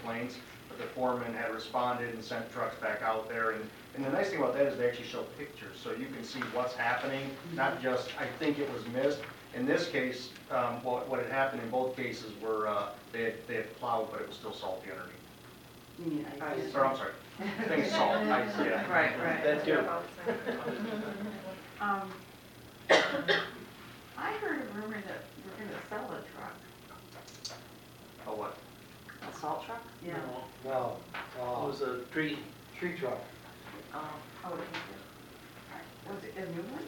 complaints, but the foreman had responded and sent trucks back out there. And the nice thing about that is they actually show pictures, so you can see what's happening, not just, I think it was missed. In this case, what had happened in both cases were they had plowed, but it was still salty underneath. Ice. Or, I'm sorry, things salt, ice, yeah. Right. That's your. I heard a rumor that we're going to sell a truck. Oh, what? A salt truck? Yeah. No, It was a tree. tree truck. Oh, was it a new one?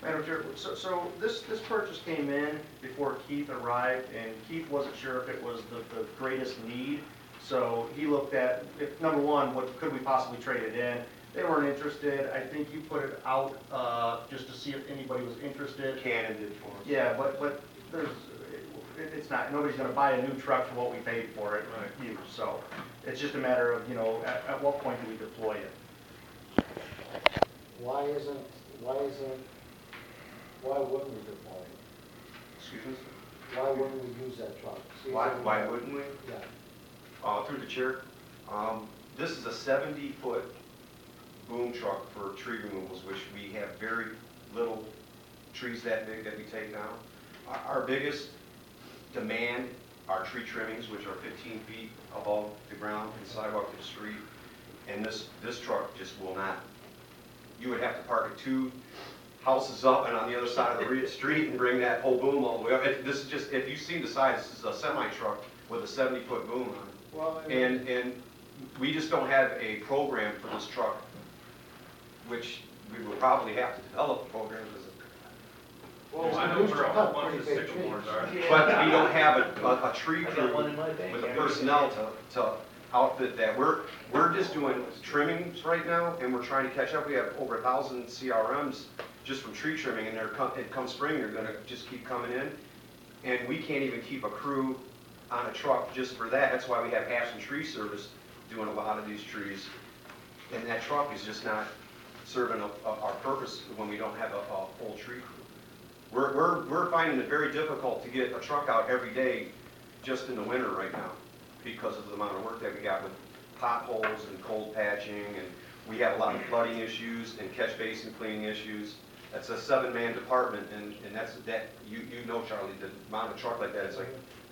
Madam Chair, so this purchase came in before Keith arrived, and Keith wasn't sure if it was the greatest need. So he looked at, number one, what could we possibly trade it in? They weren't interested. I think you put it out just to see if anybody was interested. Cannon did for us. Yeah, but it's not, nobody's gonna buy a new truck for what we paid for it, used. So it's just a matter of, at what point do we deploy it? Why wouldn't we deploy it? Excuse me? Why wouldn't we use that truck? Why wouldn't we? Yeah. Through the chair, this is a 70-foot boom truck for tree removals, which we have very little trees that big that we take down. Our biggest demand are tree trimmings, which are 15 feet above the ground and sidewalk to the street. And this truck just will not. You would have to park it 2 houses up and on the other side of the street and bring that whole boom all the way up. This is just, if you see the size, this is a semi-truck with a 70-foot boom on it. Well, And we just don't have a program for this truck, which we will probably have to develop a program. Well, I know where a whole bunch of sycamores are. But we don't have a tree I crew got one in my bank. with the personnel to outfit that. We're just doing trimmings right now, and we're trying to catch up. We have over 1,000 CRMs just from tree trimming, and come spring, they're gonna just keep coming in. And we can't even keep a crew on a truck just for that. That's why we have Ashland Tree Service doing a lot of these trees. And that truck is just not serving our purpose when we don't have a full tree crew. We're finding it very difficult to get a truck out every day just in the winter right now because of the amount of work that we got with potholes and cold patching, and we have a lot of flooding issues and catch basin cleaning issues. That's a 7-man department, and you know, Charlie, the amount of truck like that, it's like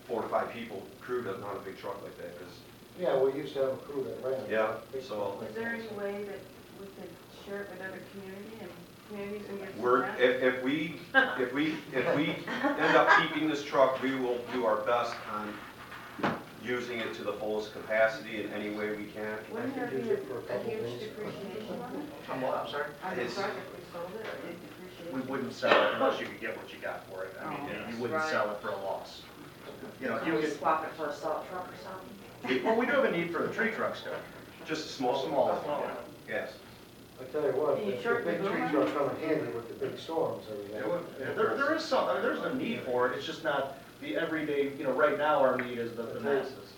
4 to 5 people crewed on a big truck like that. yeah, we used to have a crew that ran it. Yeah, so Is there any way that we could share it with other communities and get some we're grants? if we end up keeping this truck, we will do our best on using it to the fullest capacity in any way we can. Wouldn't there be a huge depreciation on it? I'm sorry? On the It's- truck if we sold it, a big depreciation? We wouldn't sell it unless you could get what you got for it. I mean, Oh, you wouldn't right. sell it for a loss. You Can we swap it for a salt truck or something? Well, we do have a need for the tree truck still. Just a small. Yes. I tell you what, Can you the short big the tree boom? trucks come in handy with the big storms every day. There is some, there's a need for it, it's just not the everyday, right now our need is the masses.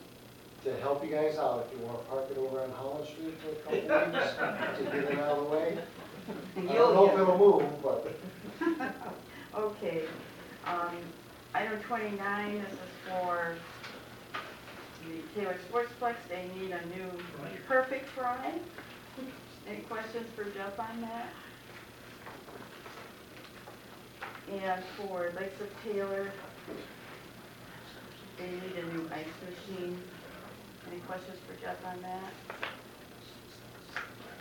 To help you guys out, if you want to park it over on Holland Street for a couple weeks to get it out of the way. I don't know if it'll move, but. Okay, item 29, this is for the Taylor Sportsplex. They need a new perfect fry. Any questions for Jeff on that? And for Lakes of Taylor, they need a new ice machine. Any questions for Jeff on that?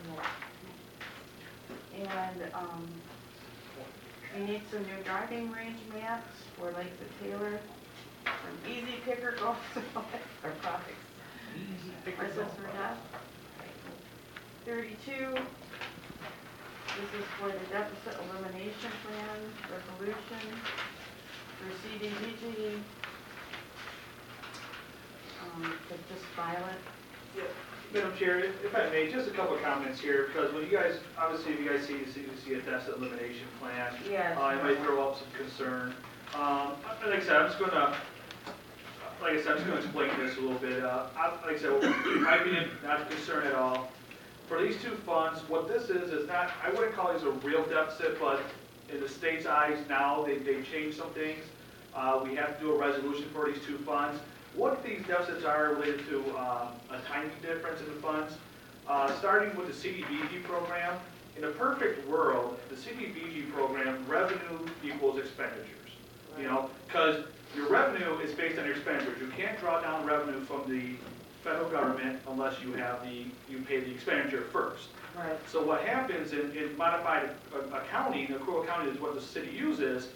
No. And we need some new driving range maps for Lakes of Taylor. From Easy Picker Golf Supply or Profits. Questions for Jeff? 32. This is for the Deficit Elimination Plan Resolution for CDBG. Just file it. Yeah. Madam Chair, if I may, just a couple of comments here, because when you guys, obviously, if you guys see a deficit elimination plan, Yes. it might throw up some concern. Like I said, I'm just gonna explain this a little bit. Like I said, in my opinion, not a concern at all. For these 2 funds, what this is not, I wouldn't call these a real deficit, but in the state's eyes now, they changed some things. We have to do a resolution for these 2 funds. what these deficits are related to a timing difference in the funds. Starting with the CDBG program, in a perfect world, the CDBG program, revenue equals expenditures. You know, because your revenue is based on your expenditures. You can't draw down revenue from the federal government unless you pay the expenditure first. Right. So what happens in modified accounting, accrual accounting is what the city uses,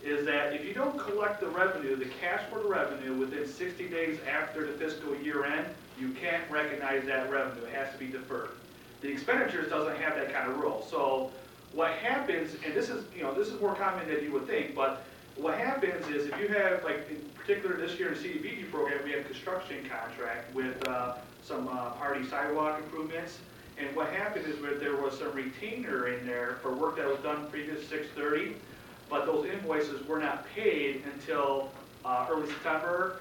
is that if you don't collect the revenue, the cash for the revenue within 60 days after the fiscal year end, you can't recognize that revenue. It has to be deferred. The expenditures doesn't have that kind of rule. So what happens, and this is more common than you would think, but what happens is if you have, like in particular this year in the CDBG program, we had a construction contract with some party sidewalk improvements. And what happened is that there was some retainer in there for work that was done previous 6/30, but those invoices were not paid until early September,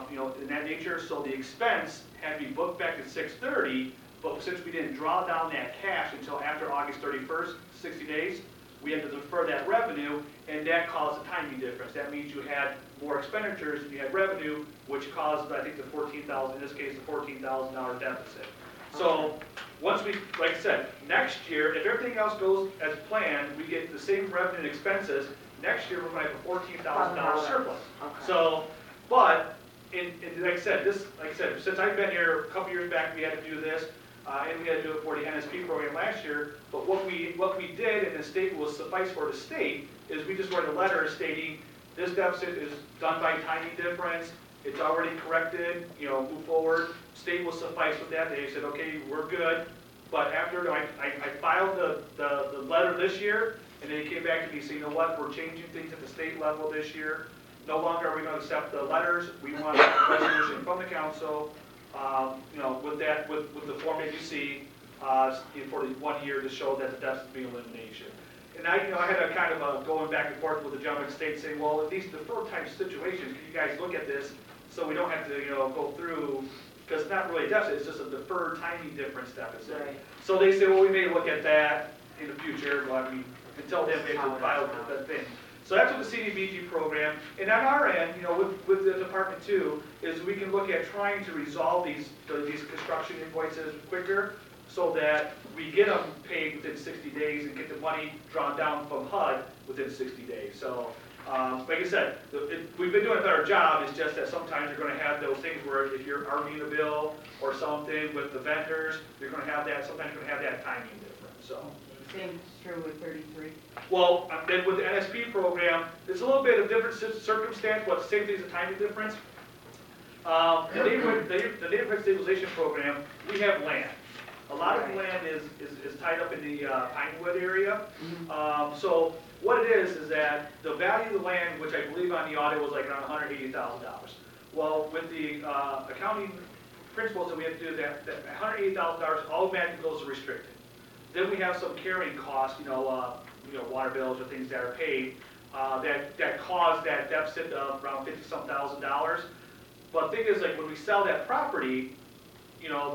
in that nature. So the expense had to be booked back at 6/30, but since we didn't draw down that cash until after August 31st, 60 days, we had to defer that revenue, and that caused a timing difference. That means you had more expenditures than you had revenue, which caused, I think, the $14,000, in this case, the $14,000 deficit. So once we, like I said, next year, if everything else goes as planned, we get the same revenue and expenses, next year we're going to have a $14,000 surplus. Okay. So, but, like I said, since I've been here a couple years back, we had to do this, and we had to do it for the NSP program last year. But what we did, and the state will suffice for the state, is we just wrote a letter stating this deficit is done by timing difference. It's already corrected. Move forward. State will suffice with that. They said, okay, we're good. But after I filed the letter this year, and then he came back to me saying, you know what, we're changing things at the state level this year. No longer are we going to accept the letters. We want a resolution from the council. With the form that you see for the 1 year to show that the deficit be elimination. And I had a kind of a going back and forth with the gentleman in state saying, well, in these deferred type situations, can you guys look at this so we don't have to, go through, because it's not really a deficit, it's just a deferred timing difference deficit. Right. So they said, well, we may look at that in the future. Well, until then, we have to file that thing. So that's what the CDBG program, and on our end, with the department too, is we can look at trying to resolve these construction invoices quicker so that we get them paid within 60 days and get the money drawn down from HUD within 60 days. So, like I said, we've been doing a better job. It's just that sometimes you're going to have those things where if you're arguing a bill or something with the vendors, you're going to have that. Sometimes you're going to have that timing difference. So. Same is true with 33. Well, then with the NSP program, it's a little bit of different circumstance, but same thing as a timing difference. The neighborhood stabilization program, we have land. A lot of land is tied up in the Pinewood area. So what it is that the value of the land, which I believe on the audit was like around $180,000. Well, with the accounting principles that we have to do, that $180,000 automatically goes to restricted. Then we have some carrying costs, water bills or things that are paid that cause that deficit of around $50-some thousand. But the thing is, like when we sell that property,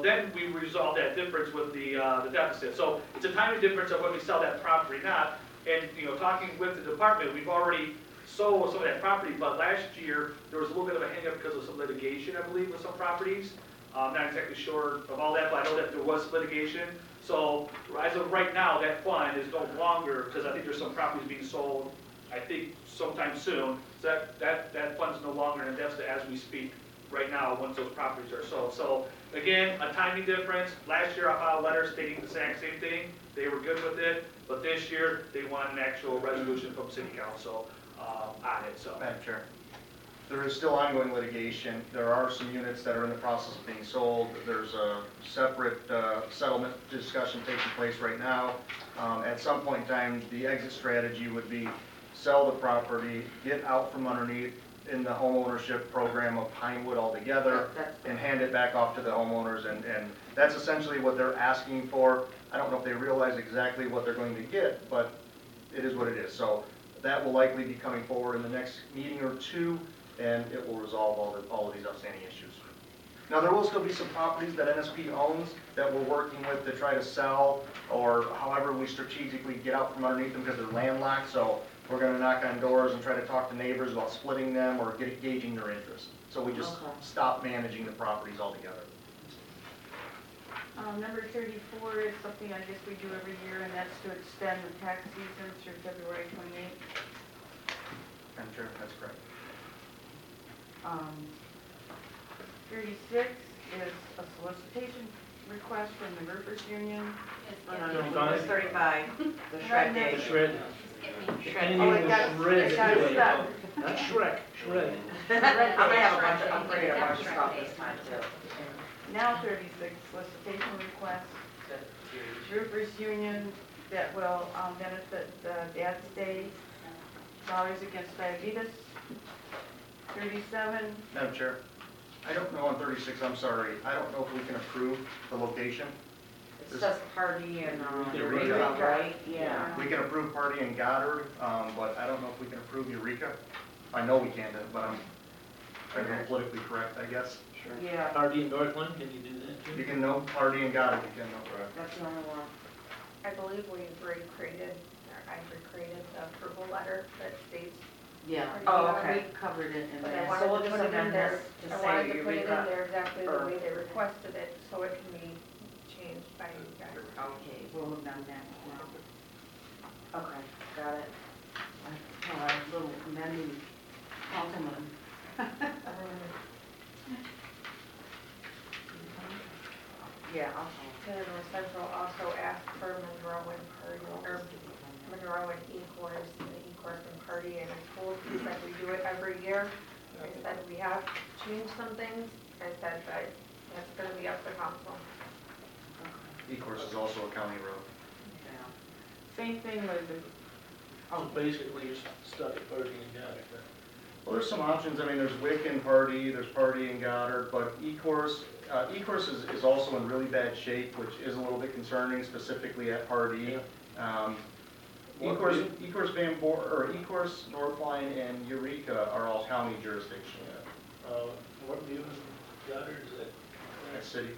then we resolve that difference with the deficit. So it's a timing difference of when we sell that property, not. And talking with the department, we've already sold some of that property, but last year there was a little bit of a hang-up because of some litigation, I believe, with some properties. I'm not exactly sure of all that, but I know that there was litigation. So as of right now, that fund is no longer, because I think there's some properties being sold, I think sometime soon. So that fund's no longer in a deficit as we speak right now once those properties are sold. So again, a timing difference. Last year I filed a letter stating the exact same thing. They were good with it, but this year they want an actual resolution from City Council on it. So. Madam Chair, there is still ongoing litigation. There are some units that are in the process of being sold. There's a separate settlement discussion taking place right now. At some point in time, the exit strategy would be sell the property, get out from underneath in the homeownership program of Pinewood altogether, and hand it back off to the homeowners. And that's essentially what they're asking for. I don't know if they realize exactly what they're going to get, but it is what it is. So that will likely be coming forward in the next meeting or two, and it will resolve all of these outstanding issues. Now, there will still be some properties that NSP owns that we're working with to try to sell, or however we strategically get out from underneath them because they're landlocked. So We're gonna knock on doors and try to talk to neighbors about splitting them or gauging their interest. So we just Okay. stop managing the properties altogether. Number 34 is something I guess we do every year, and that's to extend the tax season through February 28th. I'm sure that's correct. 36 is a solicitation request from the roofers union. No, it's 35, the shred day. The shred. Shred. Oh, it got stuck. Not Shrek, shred. I'm gonna have a bunch of, I'm bringing a bunch of stuff this time too. Now 36, solicitation request, roofers union that will benefit the Dad's Day, Dollars Against Diabetes. 37, Madam Chair, I don't know on 36, I'm sorry, I don't know if we can approve the location. It's just party and, Eureka. right? Yeah. We can approve Party in Goddard, but I don't know if we can approve Eureka. I know we can't, but I'm trying to be politically correct, I guess. Yeah, Hardy in Northland, can you do that too? You can know Party in Goddard, you can know, correct. that's the only one. I believe we've recreated, or I've recreated the approval letter that states. yeah. Oh, okay. We covered it in But I there. wanted So we'll to just put it in amend there, this to I say wanted to put it in Eureka, there exactly the or- way they requested it, so it can be changed by you guys. Okay, we'll have done that now. Okay, got it. Our little amending compliment. Yeah, I'll Then North Central also asked for Monroe and Party, or Monroe and E-Course, and the E-Course and Party, and I told you that we do it every year. I said we have changed some things, I said that that's gonna be up to council. E-course is also a county road. Same thing with the, So basically, you're stuck at Hardy and Goddard. Well, there's some options, I mean, there's Wick and Party, there's Party and Goddard, but E-course is also in really bad shape, which is a little bit concerning, specifically at Party. E-course E-course, Northline, and Eureka are all county jurisdiction. What view is Goddard, is that? City.